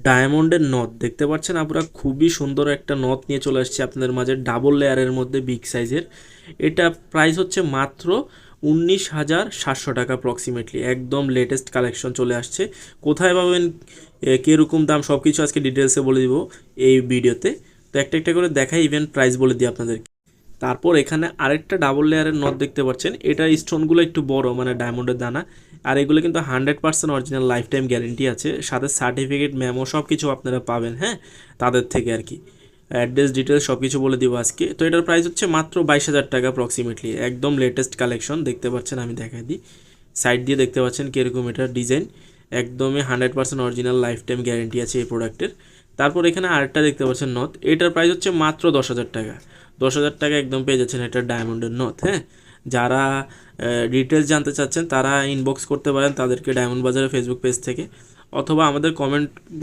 ডায়মন্ডের নথ দেখতে পাচ্ছেন আপনারা, খুবই সুন্দর একটা নথ নিয়ে চলে আসছে আপনাদের মাঝে, ডাবল লেয়ারের মধ্যে বিগ সাইজের। এটা প্রাইস হচ্ছে মাত্র 19,700 টাকা অ্যাপ্রক্সিমেটলি। একদম লেটেস্ট কালেকশন চলে আসছে। কোথায় পাবেন, কীরকম দাম, সব কিছু আজকে ডিটেলসে বলে দিব এই ভিডিওতে। তো একটা একটা করে দেখাই, ইভেন প্রাইস বলে দিই আপনাদেরকে। তারপর এখানে আরেকটা ডাবল লেয়ারের নথ দেখতে পাচ্ছেন, এটার স্টোনগুলো একটু বড়, মানে ডায়মন্ডের দানা। আর এগুলো কিন্তু 100% অরিজিনাল, লাইফ টাইম গ্যারেন্টি আছে, সাথে সার্টিফিকেট মেমো সব কিছু আপনারা পাবেন, হ্যাঁ, তাদের থেকে আর কি। অ্যাড্রেস ডিটেলস সব কিছু বলে দিব আজকে। তো এটার প্রাইস হচ্ছে মাত্র 22,000 টাকা অ্যাপ্রক্সিমেটলি। একদম লেটেস্ট কালেকশন দেখতে পাচ্ছেন, আমি দেখাই দিই। সাইড দিয়ে দেখতে পাচ্ছেন কীরকম এটার ডিজাইন, একদমই 100% অরিজিনাল, লাইফ টাইম গ্যারেন্টি আছে এই প্রোডাক্টের। তারপর এখানে আরেকটা দেখতে পাচ্ছেন নথ, এটার প্রাইস হচ্ছে মাত্র 10,000 টাকা। 10,000 টাকা একদম পেয়ে যাচ্ছেন এটা ডায়মন্ডের নথ, হ্যাঁ। যারা ডিটেলস জানতে চাচ্ছেন তারা ইনবক্স করতে পারেন তাদেরকে ডায়মন্ড বাজারের ফেসবুক পেজ থেকে, অথবা আমাদের কমেন্ট